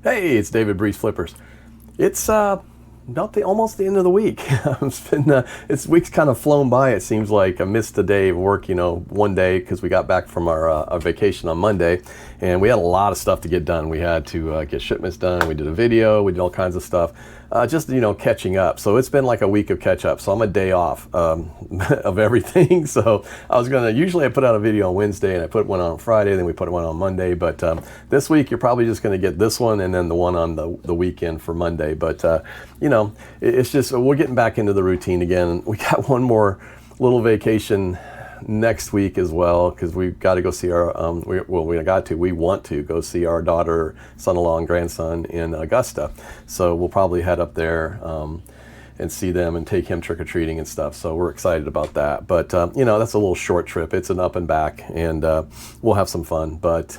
Hey, it's David BreezeFlippers. It's almost the end of the week. It's been this week's kind of flown by. It seems like I missed a day of work, one day because we got back from our vacation on Monday, and we had a lot of stuff to get done. We had to get shipments done. We did a video. We did all kinds of stuff. Just catching up. So it's been like a week of catch up. So I'm a day off of everything. So usually I put out a video on Wednesday and I put one on Friday, then we put one on Monday. But this week you're probably just going to get this one and then the one on the weekend for Monday. But it's just we're getting back into the routine again. We got one more little vacation next week as well, because we've got to go see our we want to go see our daughter, son-in-law, and grandson in Augusta. So we'll probably head up there and see them and take him trick-or-treating and stuff. So we're excited about that. But that's a little short trip. It's an up and back, and we'll have some fun. But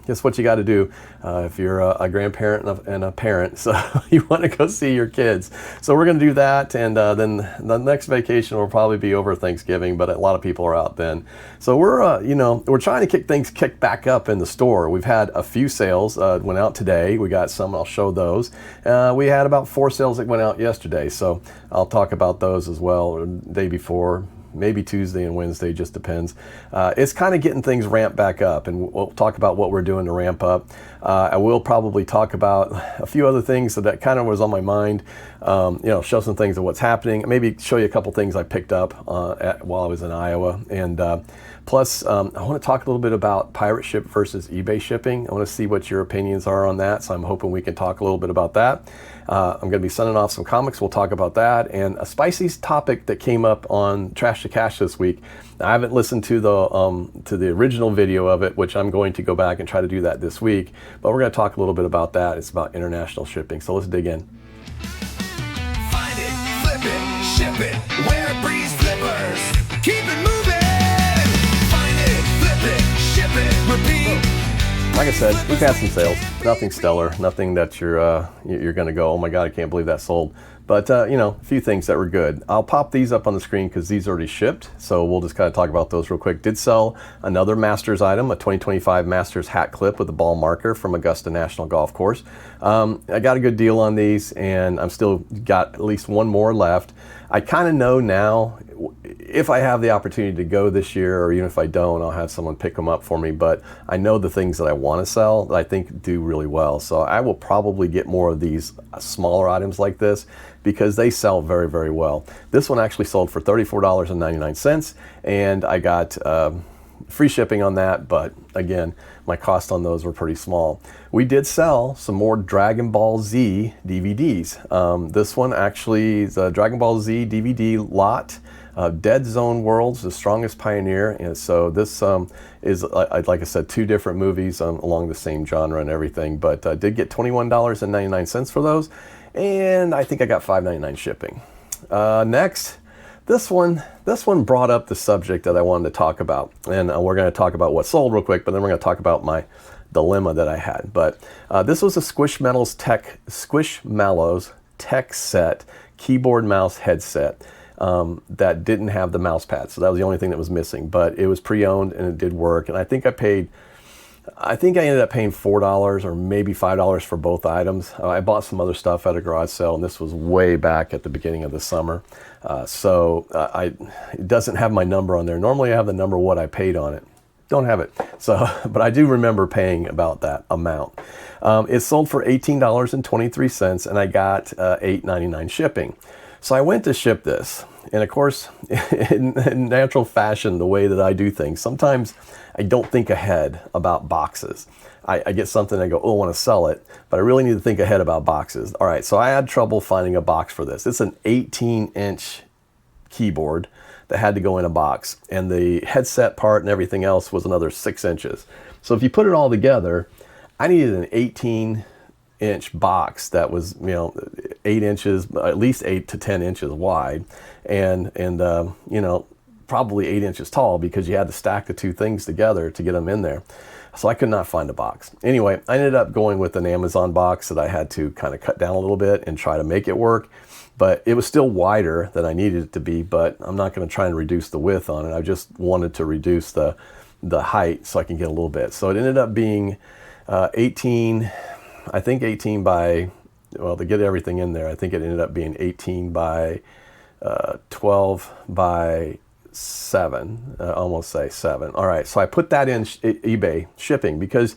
it's what you got to do if you're a grandparent and a parent. So you want to go see your kids. So we're going to do that, and then the next vacation will probably be over Thanksgiving. But a lot of people are out then. So we're trying to kick back up in the store. We've had a few sales went out today. We got some. I'll show those. We had about 4 sales that went out yesterday. So I'll talk about those as well. The day before. Maybe Tuesday and Wednesday, just depends. It's kind of getting things ramped back up, and we'll talk about what we're doing to ramp up. I will probably talk about a few other things that kind of was on my mind. Show some things of what's happening. Maybe show you a couple things I picked up while I was in Iowa. And plus, I want to talk a little bit about pirate ship versus eBay shipping. I want to see what your opinions are on that, so I'm hoping we can talk a little bit about that. I'm going to be sending off some comics. We'll talk about that, and a spicy topic that came up on Trash to Cash this week. I haven't listened to the original video of it, which I'm going to go back and try to do that this week. But we're going to talk a little bit about that. It's about international shipping. So let's dig in. Find it, flip it, ship it. We're BreezeFlippers. Keep it moving. Find it, flip it, ship it, repeat. Like I said, we've had some sales. Nothing stellar. Nothing that you're going to go, oh my God, I can't believe that sold. But a few things that were good. I'll pop these up on the screen because these already shipped. So we'll just kind of talk about those real quick. Did sell another Masters item, a 2025 Masters hat clip with a ball marker from Augusta National Golf Course. I got a good deal on these, and I'm still got at least one more left. I kind of know now, if I have the opportunity to go this year, or even if I don't, I'll have someone pick them up for me. But I know the things that I want to sell that I think do really well. So I will probably get more of these smaller items like this because they sell very, very well. This one actually sold for $34.99, and I got free shipping on that. But again, my cost on those were pretty small. We did sell some more Dragon Ball Z DVDs. This one actually is a Dragon Ball Z DVD lot. Dead Zone Worlds, The Strongest Pioneer. And so this is, like I said, 2 different movies along the same genre and everything. But I did get $21.99 for those. And I think I got $5.99 shipping. Next, this one brought up the subject that I wanted to talk about. And we're going to talk about what sold real quick, but then we're going to talk about my dilemma that I had. But this was a Squishmallows Tech Set keyboard mouse headset. That didn't have the mouse pad, so that was the only thing that was missing. But it was pre-owned and it did work. And I think I ended up paying $4 or maybe $5 for both items. I bought some other stuff at a garage sale, and this was way back at the beginning of the summer. It doesn't have my number on there. Normally I have the number what I paid on it. Don't have it. So, but I do remember paying about that amount. It sold for $18.23, and I got $8.99 shipping. So I went to ship this, and of course, in natural fashion, the way that I do things, sometimes I don't think ahead about boxes. I get something, I go, oh, I want to sell it, but I really need to think ahead about boxes. All right, so I had trouble finding a box for this. It's an 18-inch keyboard that had to go in a box, and the headset part and everything else was another 6 inches. So if you put it all together, I needed an 18-inch box that was 8 inches, at least 8 to 10 inches wide, and probably 8 inches tall, because you had to stack the 2 things together to get them in there. So I could not find a box. Anyway, I ended up going with an Amazon box that I had to kind of cut down a little bit and try to make it work. But it was still wider than I needed it to be, but I'm not going to try and reduce the width on it. I just wanted to reduce the height so I can get a little bit. So it ended up being 18 I think 18 by, well, to get everything in there, I think it ended up being 18 by 12 by 7, almost say 7. All right, so I put that in eBay shipping because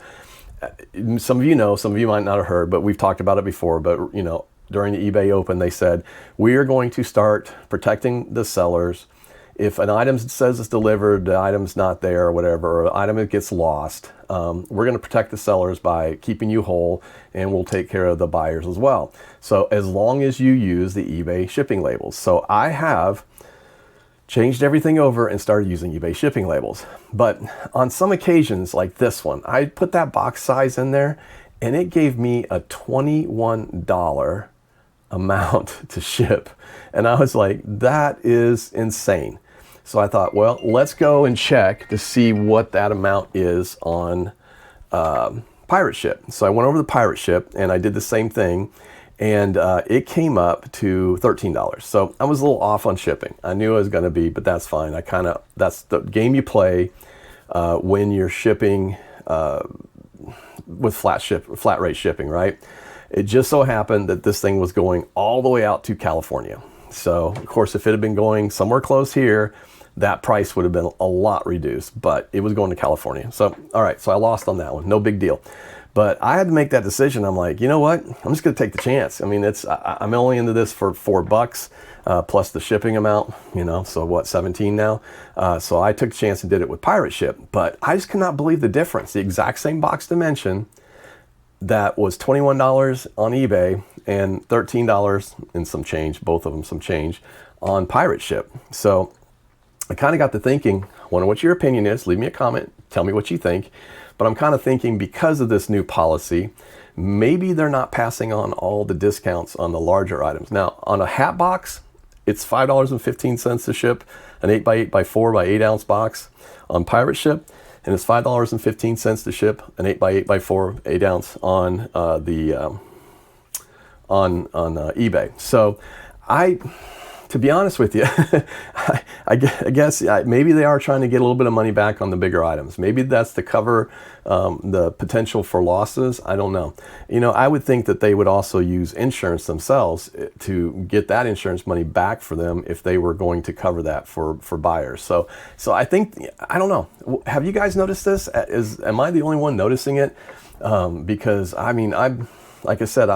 some of you know, some of you might not have heard, but we've talked about it before. But you know, during the eBay Open, they said we are going to start protecting the sellers. If an item says it's delivered, the item's not there or whatever, or an item gets lost, we're going to protect the sellers by keeping you whole, and we'll take care of the buyers as well. So as long as you use the eBay shipping labels. So I have changed everything over and started using eBay shipping labels. But on some occasions, like this one, I put that box size in there, and it gave me a $21 amount to ship. And I was like, that is insane. So I thought, well, let's go and check to see what that amount is on Pirate Ship. So I went over to Pirate Ship and I did the same thing, and it came up to $13. So I was a little off on shipping. I knew I was going to be, but that's fine. That's the game you play when you're shipping with flat rate shipping, right? It just so happened that this thing was going all the way out to California. So of course, if it had been going somewhere close here, that price would have been a lot reduced, but it was going to California. So, all right, so I lost on that one, no big deal. But I had to make that decision. I'm like, you know what? I'm just gonna take the chance. I mean, I'm only into this for $4 plus the shipping amount, you know, so what, 17 now? So I took the chance and did it with Pirate Ship, but I just could not believe the difference. The exact same box dimension that was $21 on eBay and $13 and some change, both of them some change, on Pirate Ship. So I kind of got to thinking, I wonder what your opinion is. Leave me a comment, tell me what you think. But I'm kind of thinking, because of this new policy, maybe they're not passing on all the discounts on the larger items. Now, on a hat box, it's $5.15 to ship an 8x8 by 4 by 8 ounce box on Pirate Ship, and it's $5.15 to ship an 8x8 by 4 8 ounce on eBay. So to be honest with you, I guess maybe they are trying to get a little bit of money back on the bigger items. Maybe that's to cover the potential for losses. I don't know. You know, I would think that they would also use insurance themselves to get that insurance money back for them if they were going to cover that for buyers. So I think, I don't know. Have you guys noticed this? Am I the only one noticing it? Because I mean, like I said,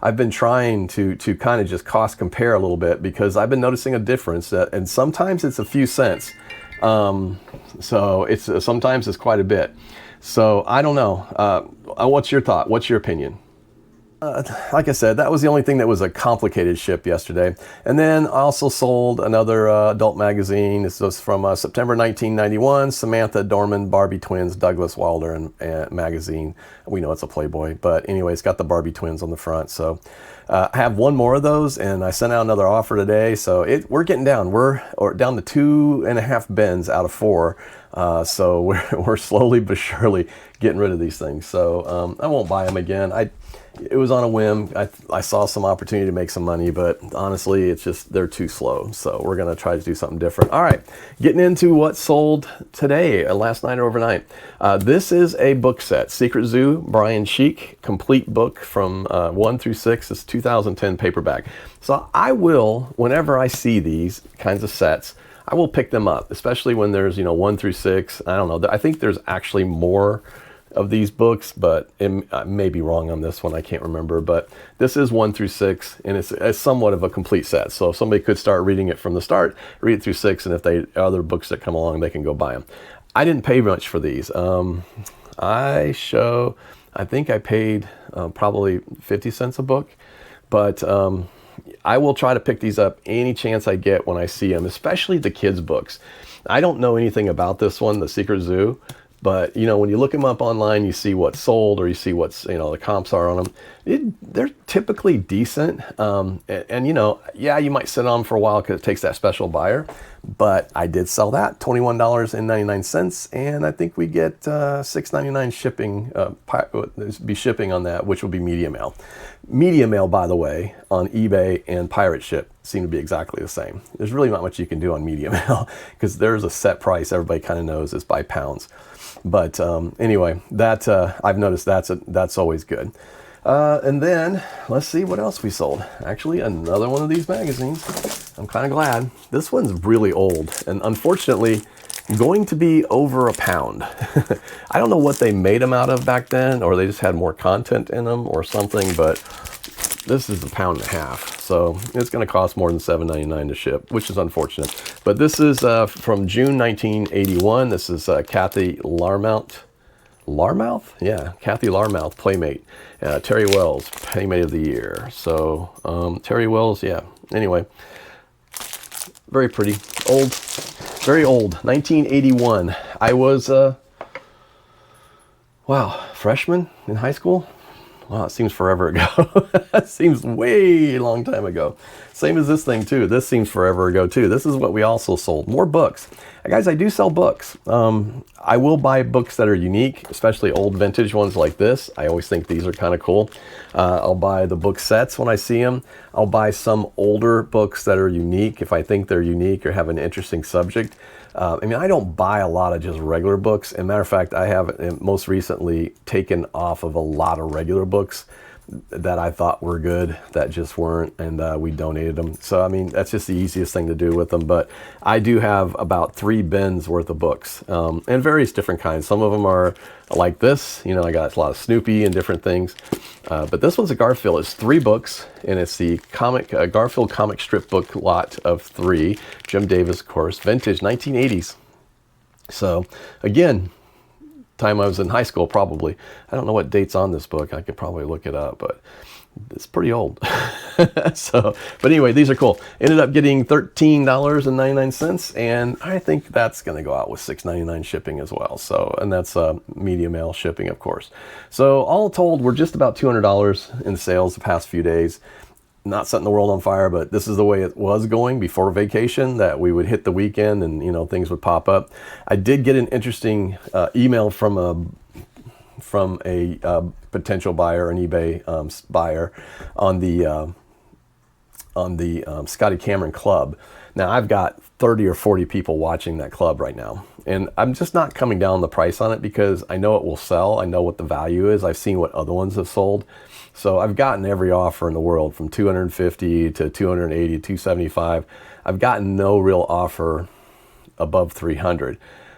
I've been trying to kind of just cost compare a little bit, because I've been noticing a difference, and sometimes it's a few cents. So sometimes it's quite a bit. So I don't know. What's your thought? What's your opinion? Like I said, that was the only thing that was a complicated ship yesterday. And then I also sold another adult magazine. This was from September 1991, Samantha Dorman, Barbie Twins, Douglas Wilder and magazine. We know it's a Playboy, but anyway, it's got the Barbie Twins on the front. So I have one more of those, and I sent out another offer today. So we're getting down. We're down to 2.5 bins out of 4. So we're slowly but surely getting rid of these things. So I won't buy them again. It was on a whim. I saw some opportunity to make some money, but honestly, it's just, they're too slow. So we're going to try to do something different. All right, getting into what sold today, last night or overnight. This is a book set, Secret Zoo, Brian Sheik, complete book from 1 through 6. It's 2010 paperback. So I will, whenever I see these kinds of sets, I will pick them up, especially when there's, 1 through 6. I don't know. I think there's actually more of these books, but I may be wrong on this one. I can't remember, but this is 1 through 6, and it's somewhat of a complete set. So if somebody could start reading it from the start, read it through 6, and if they other books that come along, they can go buy them. I didn't pay much for these. I think I paid probably 50 cents a book, but I will try to pick these up any chance I get when I see them, especially the kids' books. I don't know anything about this one, The Secret Zoo, but when you look them up online, you see what's sold, or you see what's the comps are on them. They're typically decent, and yeah, you might sit on them for a while because it takes that special buyer. But I did sell that, $21.99, and I think we get $6.99 shipping, be shipping on that, which will be media mail. Media mail, by the way, on eBay and Pirate Ship seem to be exactly the same. There's really not much you can do on media mail because there's a set price. Everybody kind of knows it's by pounds. But anyway, that I've noticed that's always good. And then let's see what else we sold. Actually, another one of these magazines. I'm kind of glad. This one's really old and unfortunately going to be over £1. I don't know what they made them out of back then, or they just had more content in them or something, but this is £1.50. So it's going to cost more than $7.99 to ship, which is unfortunate. But this is from June 1981. This is Kathy Larmouth. Larmouth? Yeah, Kathy Larmouth, Playmate. Terry Wells, Playmate of the Year. So Terry Wells, yeah. Anyway, very pretty. Old, very old. 1981. I was, wow, freshman in high school? Wow, it seems forever ago. That seems way long time ago. Same as this thing too. This seems forever ago too. This is what we also sold. More books. Guys, I do sell books. I will buy books that are unique, especially old vintage ones like this. I always think these are kind of cool. I'll buy the book sets when I see them. I'll buy some older books that are unique if I think they're unique or have an interesting subject. I mean, I don't buy a lot of just regular books. As a matter of fact, I have most recently taken off of a lot of regular books that I thought were good that just weren't, and we donated them. So, I mean, that's just the easiest thing to do with them. But I do have about 3 bins worth of books, and various different kinds. Some of them are like this. You know, I got a lot of Snoopy and different things. But this one's a Garfield. It's 3 books, and it's the Garfield comic strip book lot of 3. Jim Davis, of course, vintage 1980s. So, again, time I was in high school, probably. I don't know what date's on this book. I could probably look it up, but it's pretty old. So, but anyway, these are cool. Ended up getting $13.99, and I think that's going to go out with $6.99 shipping as well. So, and that's media mail shipping, of course. So all told, we're just about $200 in sales the past few days. Not setting the world on fire, but this is the way it was going before vacation, that we would hit the weekend and, you know, things would pop up. I did get an interesting email from a potential buyer, an eBay buyer on the Scotty Cameron Club. Now I've got 30 or 40 people watching that club right now, and I'm just not coming down the price on it because I know it will sell. I know what the value is. I've seen what other ones have sold. So I've gotten every offer in the world from 250 to 280, 275. I've gotten no real offer above 300.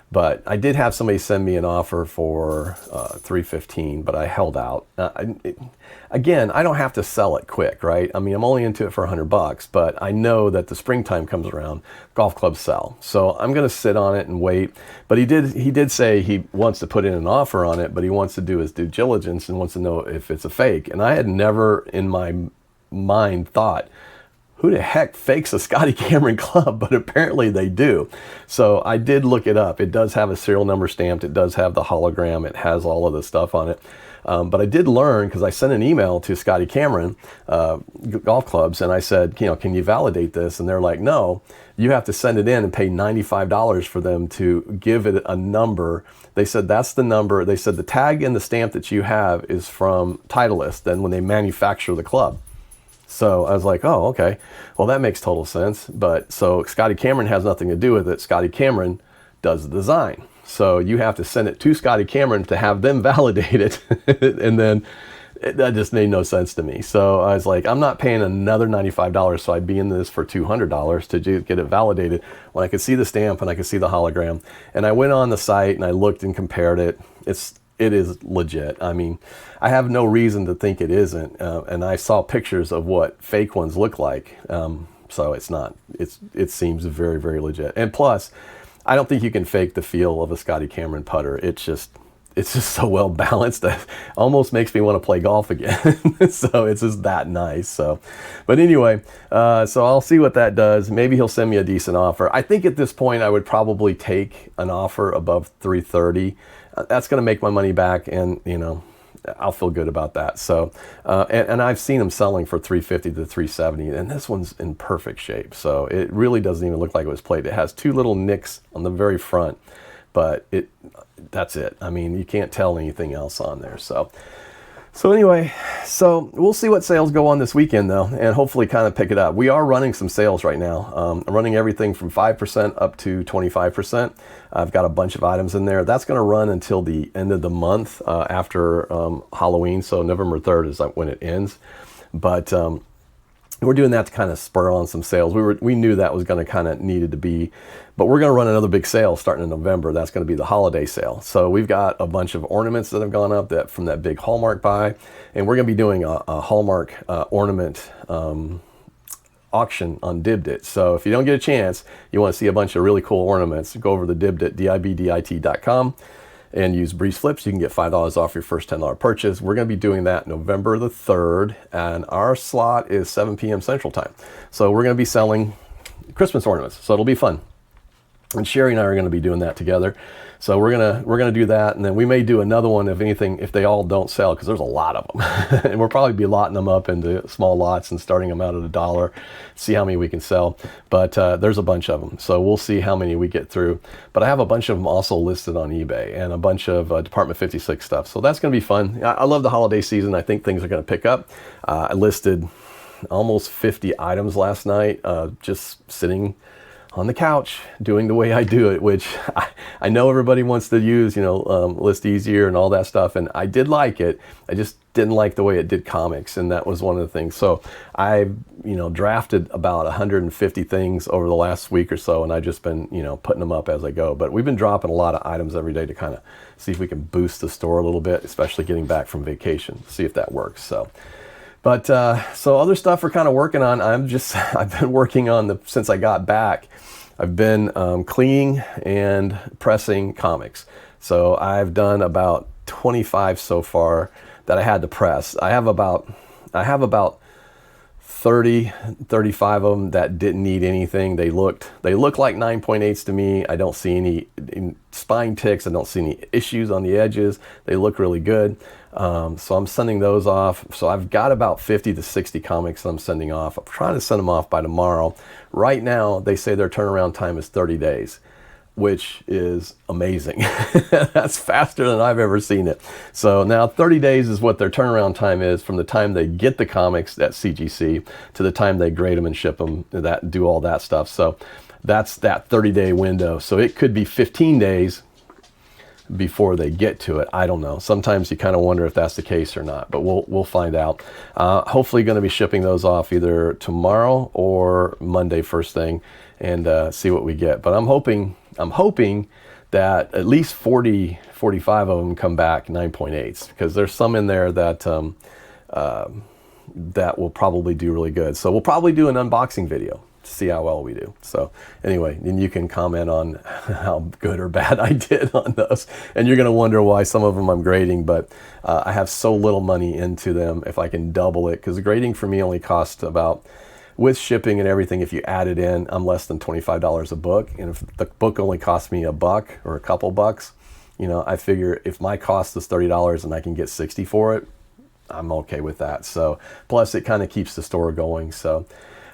But I did have somebody send me an offer for 315, but I held out. Again, I don't have to sell it quick, right? I mean, I'm only into it for $100, but I know that the springtime comes around, golf clubs sell. So I'm going to sit on it and wait. But he did say he wants to put in an offer on it, but he wants to do his due diligence and wants to know if it's a fake. And I had never in my mind thought, who the heck fakes a Scotty Cameron Club? But apparently they do. So I did look it up. It does have a serial number stamped. It does have the hologram. It has all of the stuff on it. But I did learn, because I sent an email to Scotty Cameron golf clubs, and I said, you know, can you validate this? And they're like, no, you have to send it in and pay $95 for them to give it a number. They said that's the number. They said the tag and the stamp that you have is from Titleist, then when they manufacture the club. So I was like, oh, okay. Well, that makes total sense. But so Scotty Cameron has nothing to do with it. Scotty Cameron does the design. So you have to send it to Scotty Cameron to have them validate it. And then that just made no sense to me. So I was like, I'm not paying another $95. So I'd be in this for $200 to get it validated when I could see the stamp and I could see the hologram. And I went on the site and I looked and compared it. It is legit. I mean, I have no reason to think it isn't. And I saw pictures of what fake ones look like. So it's not. It seems very, very legit. And plus, I don't think you can fake the feel of a Scotty Cameron putter. It's just so well balanced that it almost makes me want to play golf again. So it's just that nice. So, but anyway, so I'll see what that does. Maybe he'll send me a decent offer. I think at this point I would probably take an offer above 330. That's going to make my money back, and you know, I'll feel good about that. So, and I've seen them selling for $350 to $370, and this one's in perfect shape. So it really doesn't even look like it was played. It has 2 little nicks on the very front, but that's it. I mean, you can't tell anything else on there. So anyway, so we'll see what sales go on this weekend though, and hopefully kind of pick it up. We are running some sales right now. I'm running everything from 5% up to 25%. I've got a bunch of items in there. That's going to run until the end of the month after Halloween. So November 3rd is when it ends. But we're doing that to kind of spur on some sales. We knew that was going to kind of needed to be, but we're going to run another big sale starting in November. That's going to be the holiday sale. So we've got a bunch of ornaments that have gone up from that big Hallmark buy, and we're going to be doing a Hallmark ornament auction on Dibdit. So if you don't get a chance, you want to see a bunch of really cool ornaments, go over to Dibdit, DIBDIT.com. and use BreezeFlips. You can get $5 off your first $10 purchase. We're going to be doing that November the 3rd, and our slot is 7 p.m. Central Time. So we're going to be selling Christmas ornaments, so it'll be fun. And Sherry and I are going to be doing that together. So we're gonna do that, and then we may do another one if they all don't sell, because there's a lot of them. And we'll probably be lotting them up into small lots and starting them out at $1, see how many we can sell. But there's a bunch of them, so we'll see how many we get through. But I have a bunch of them also listed on eBay, and a bunch of Department 56 stuff. So that's gonna be fun. I love the holiday season. I think things are gonna pick up. I listed almost 50 items last night, just sitting on the couch doing the way I do it, which I know everybody wants to use, list easier and all that stuff. And I did like it. I just didn't like the way it did comics. And that was one of the things. So I, drafted about 150 things over the last week or so. And I've just been, putting them up as I go. But we've been dropping a lot of items every day to kind of see if we can boost the store a little bit, especially getting back from vacation, see if that works. But so other stuff we're kind of working on. I've been working on since I got back. I've been cleaning and pressing comics. So I've done about 25 so far that I had to press. I have about 30, 35 of them that didn't need anything. They look like 9.8s to me. I don't see any spine ticks. I don't see any issues on the edges. They look really good. So I'm sending those off. So I've got about 50 to 60 comics that I'm sending off. I'm trying to send them off by tomorrow. Right now, they say their turnaround time is 30 days, which is amazing. That's faster than I've ever seen it. So now 30 days is what their turnaround time is from the time they get the comics at CGC to the time they grade them and ship them, do all that stuff. So that's that 30-day window. So it could be 15 days before they get to it. I don't know. Sometimes you kind of wonder if that's the case or not, but we'll find out. Hopefully going to be shipping those off either tomorrow or Monday first thing, and see what we get. But I'm hoping that at least 40, 45 of them come back 9.8s, because there's some in there that that will probably do really good. So we'll probably do an unboxing video to see how well we do. So anyway, then you can comment on how good or bad I did on those. And you're going to wonder why some of them I'm grading, but I have so little money into them. If I can double it, because the grading for me only costs about, with shipping and everything, if you add it in, I'm less than $25 a book. And if the book only costs me $1 or a couple bucks, I figure if my cost is $30 and I can get 60 for it, I'm okay with that. So plus it kind of keeps the store going. So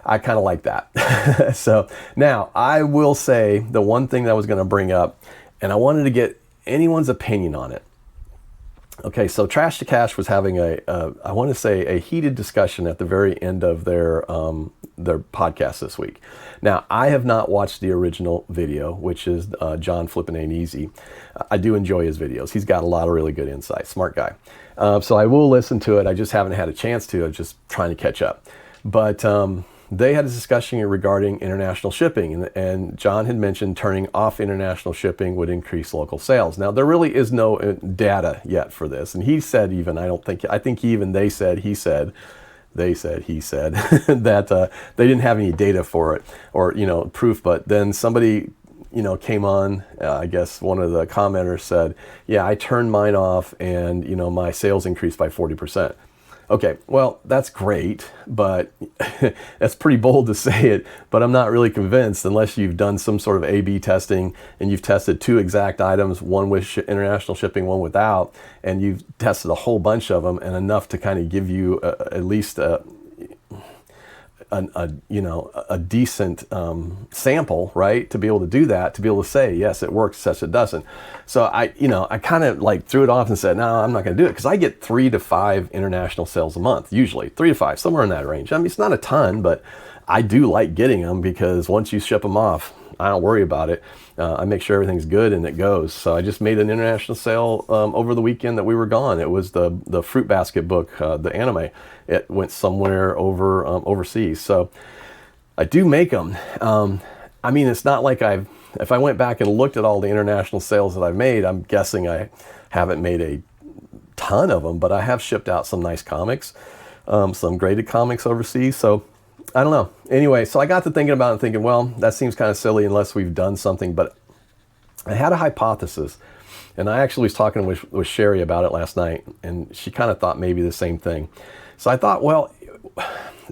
I kind of like that. So now I will say the one thing that I was going to bring up, and I wanted to get anyone's opinion on it. Okay, so Trash to Cash was having I want to say a heated discussion at the very end of their podcast this week. Now, I have not watched the original video, which is John Flippin' Ain't Easy. I do enjoy his videos. He's got a lot of really good insight, smart guy. So I will listen to it. I just haven't had a chance to. I'm just trying to catch up. But they had a discussion regarding international shipping, and John had mentioned turning off international shipping would increase local sales. Now, there really is no data yet for this, and he said he said that they didn't have any data for it or proof. But then somebody came on, I guess one of the commenters said, yeah, I turned mine off and my sales increased by 40%. Okay, well, that's great, but that's pretty bold to say it, but I'm not really convinced unless you've done some sort of A/B testing and you've tested two exact items, one with international shipping, one without, and you've tested a whole bunch of them and enough to kind of give you at least a decent sample, right? To be able to do that, to be able to say, yes, it works, yes, it doesn't. So I kind of like threw it off and said, no, I'm not going to do it because I get 3 to 5 international sales a month, usually 3 to 5, somewhere in that range. I mean, it's not a ton, but I do like getting them because once you ship them off, I don't worry about it. I make sure everything's good and it goes. So I just made an international sale over the weekend that we were gone. It was the Fruit Basket book, the anime. It went somewhere overseas. So I do make them. I mean, it's not like if I went back and looked at all the international sales that I've made, I'm guessing I haven't made a ton of them, but I have shipped out some nice comics, some graded comics overseas. So I don't know. Anyway, so I got to thinking about it and thinking, well, that seems kind of silly unless we've done something. But I had a hypothesis, and I actually was talking with Sherry about it last night, and she kind of thought maybe the same thing. So I thought, well,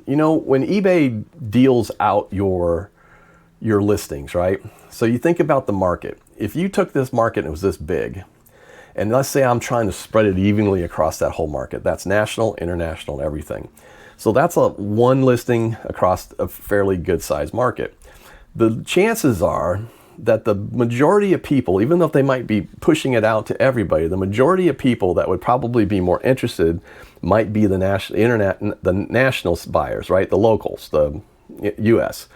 when eBay deals out your listings, right? So you think about the market. If you took this market and it was this big, and let's say I'm trying to spread it evenly across that whole market, that's national, international, and everything. So that's one listing across a fairly good sized market. The chances are that the majority of people, even though they might be pushing it out to everybody, the majority of people that would probably be more interested might be the national buyers, right? The locals, the US.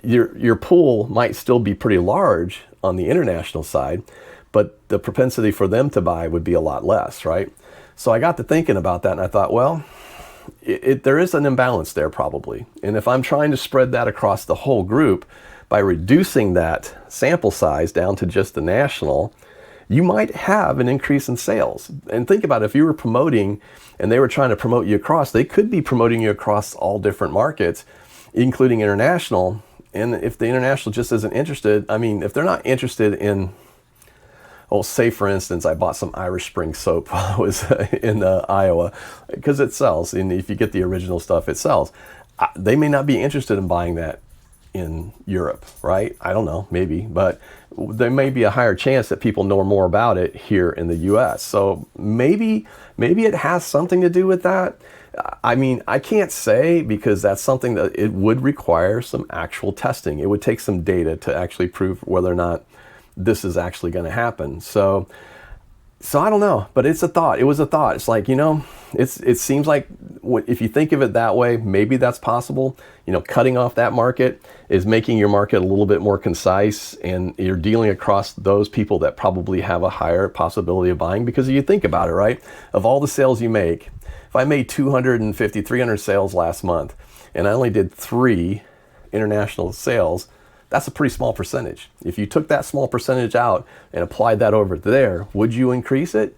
Your pool might still be pretty large on the international side, but the propensity for them to buy would be a lot less, right? So I got to thinking about that and I thought, well, there is an imbalance there probably. And if I'm trying to spread that across the whole group by reducing that sample size down to just the national, you might have an increase in sales. And think about it, if you were promoting and they were trying to promote you across, they could be promoting you across all different markets, including international. And if the international just isn't interested, I mean, if they're not interested in, say for instance, I bought some Irish Spring soap while I was in Iowa because it sells. And if you get the original stuff, it sells. They may not be interested in buying that in Europe, right? I don't know, maybe, but there may be a higher chance that people know more about it here in the US. So maybe it has something to do with that. I mean, I can't say because that's something that it would require some actual testing. It would take some data to actually prove whether or not this is actually going to happen. So I don't know, but it's a thought. It was a thought. It's like, it seems like if you think of it that way, maybe that's possible. Cutting off that market is making your market a little bit more concise, and you're dealing across those people that probably have a higher possibility of buying. Because you think about it, right? Of all the sales you make, if I made 250, 300 sales last month, and I only did 3 international sales, that's a pretty small percentage. If you took that small percentage out and applied that over there, would you increase it?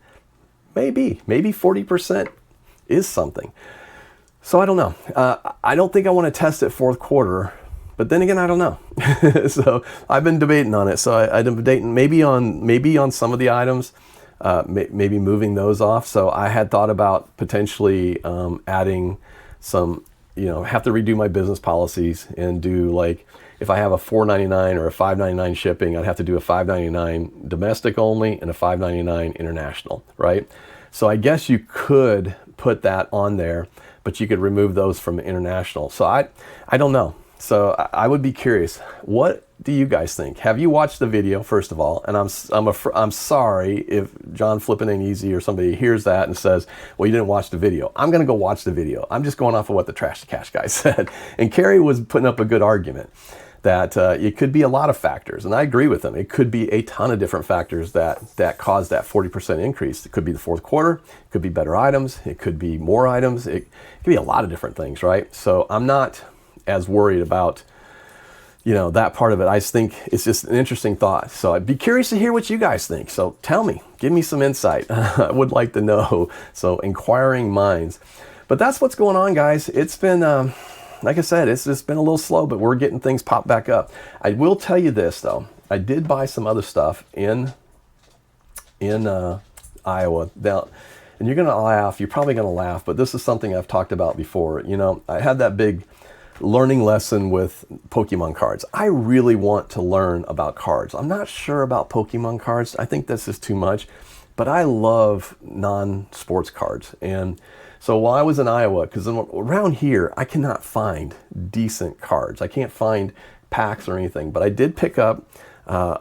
Maybe 40% is something. So I don't know. I don't think I want to test it fourth quarter, but then again, I don't know. So I've been debating on it. So I've been debating maybe on some of the items, maybe moving those off. So I had thought about potentially adding some, have to redo my business policies and do like, if I have a $4.99 or a $5.99 shipping, I'd have to do a $5.99 domestic only and a $5.99 international, right? So I guess you could put that on there, but you could remove those from international. So I don't know. So I would be curious. What do you guys think? Have you watched the video, first of all? And I'm sorry if John Flippin' Ain't Easy or somebody hears that and says, well, you didn't watch the video. I'm going to go watch the video. I'm just going off of what the Trash to Cash guy said. And Carrie was putting up a good argument that it could be a lot of factors. And I agree with them. It could be a ton of different factors that cause that 40% increase. It could be the fourth quarter. It could be better items. It could be more items. It could be a lot of different things, right? So I'm not as worried about, that part of it. I just think it's just an interesting thought. So I'd be curious to hear what you guys think. So tell me, give me some insight. I would like to know. So inquiring minds. But that's what's going on, guys. It's been, like I said, it's just been a little slow, but we're getting things popped back up. I will tell you this though. I did buy some other stuff in Iowa. Now, And you're gonna laugh, you're probably gonna laugh, but this is something I've talked about before. You know, I had that big learning lesson with Pokemon cards. I really want to learn about cards. I'm not sure about Pokemon cards. I think this is too much, but I love non-sports cards. And so while I was in Iowa, because around here, I cannot find decent cards. I can't find packs or anything, but I did pick up a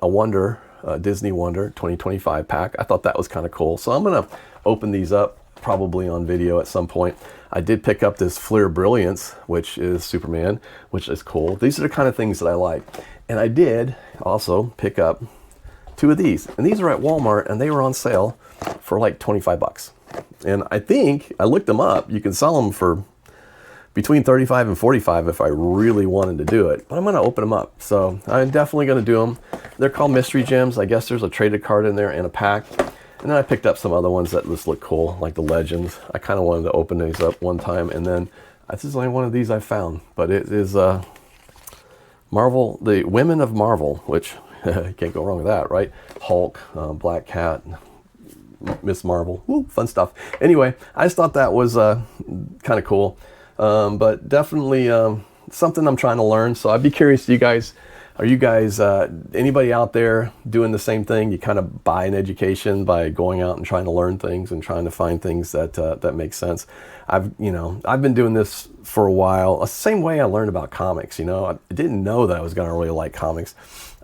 Disney Wonder 2025 pack. I thought that was kind of cool. So I'm gonna open these up probably on video at some point. I did pick up this Fleer Brilliance, which is Superman, which is cool. These are the kind of things that I like. And I did also pick up 2 of these. And these are at Walmart and they were on sale for like 25 bucks. And I think, I looked them up, you can sell them for between 35 and 45 if I really wanted to do it. But I'm gonna open them up. So I'm definitely gonna do them. They're called mystery gems. I guess there's a traded card in there and a pack. And then I picked up some other ones that just look cool, like the Legends. I kind of wanted to open these up one time, and then this is only one of these I found. But it is Marvel, the Women of Marvel, which you can't go wrong with that, right? Hulk, Black Cat, Miss Marvel, woo, fun stuff. Anyway, I just thought that was kind of cool, but definitely something I'm trying to learn. So I'd be curious, you guys. Are you guys, anybody out there doing the same thing? You kind of buy an education by going out and trying to learn things and trying to find things that make sense. I've been doing this for a while. The same way I learned about comics. You know, I didn't know that I was going to really like comics.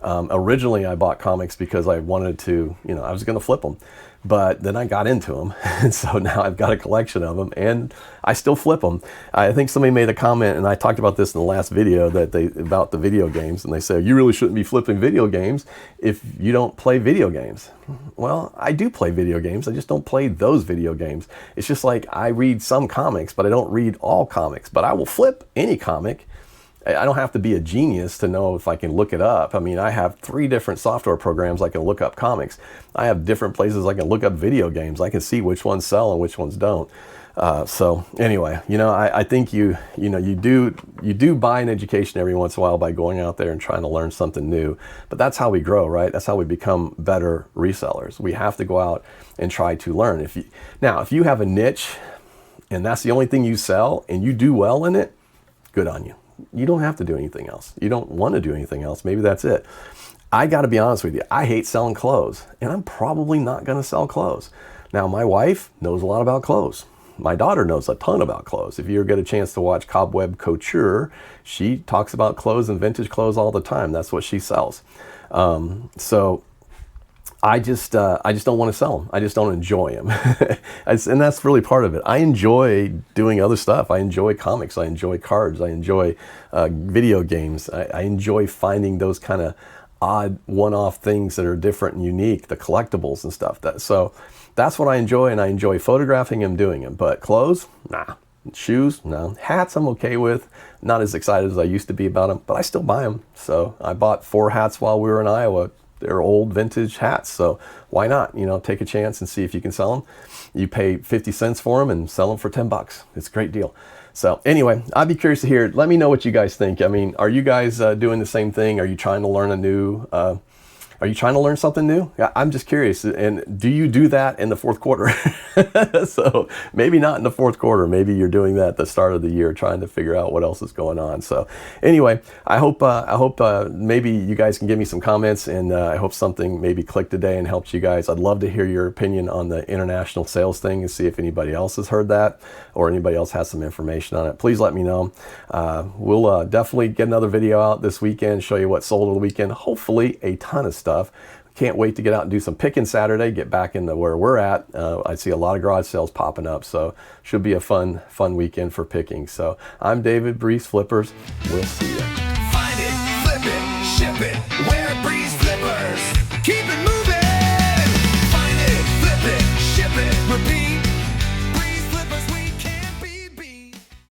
Originally, I bought comics because I wanted to, I was going to flip them. But then I got into them, and so now I've got a collection of them, and I still flip them. I think somebody made a comment, and I talked about this in the last video, about the video games, and they say, you really shouldn't be flipping video games if you don't play video games. Well, I do play video games, I just don't play those video games. It's just like I read some comics, but I don't read all comics, but I will flip any comic. I don't have to be a genius to know if I can look it up. I mean, I have 3 different software programs I can look up comics. I have different places I can look up video games. I can see which ones sell and which ones don't. So anyway, I think you do buy an education every once in a while by going out there and trying to learn something new. But that's how we grow, right? That's how we become better resellers. We have to go out and try to learn. If you have a niche and that's the only thing you sell and you do well in it, good on you. You don't have to do anything else. You don't want to do anything else. Maybe that's it. I got to be honest with you. I hate selling clothes, and I'm probably not going to sell clothes. Now, my wife knows a lot about clothes. My daughter knows a ton about clothes. If you ever get a chance to watch Cobweb Couture, she talks about clothes and vintage clothes all the time. That's what she sells. So I just don't want to sell them. I just don't enjoy them. And that's really part of it. I enjoy doing other stuff. I enjoy comics. I enjoy cards. I enjoy video games. I enjoy finding those kind of odd one-off things that are different and unique, the collectibles and stuff. So that's what I enjoy, and I enjoy photographing and doing them. But clothes, nah. Shoes, no. Hats I'm okay with. Not as excited as I used to be about them, but I still buy them. So I bought 4 hats while we were in Iowa. They're old vintage hats, so why not? Take a chance and see if you can sell them. You pay 50 cents for them and sell them for 10 bucks. It's a great deal. So anyway, I'd be curious to hear. Let me know what you guys think. I mean, are you guys doing the same thing? Are you trying to learn Are you trying to learn something new? I'm just curious. And do you do that in the fourth quarter? So maybe not in the fourth quarter. Maybe you're doing that at the start of the year, trying to figure out what else is going on. So anyway, I hope maybe you guys can give me some comments, and I hope something maybe clicked today and helped you guys. I'd love to hear your opinion on the international sales thing and see if anybody else has heard that or anybody else has some information on it. Please let me know. We'll definitely get another video out this weekend, show you what sold over the weekend. Hopefully a ton of stuff. Can't wait to get out and do some picking Saturday, get back into where we're at. I see a lot of garage sales popping up, so should be a fun weekend for picking. So I'm David, BreezeFlippers. We'll see you. Find it, flip it, ship it.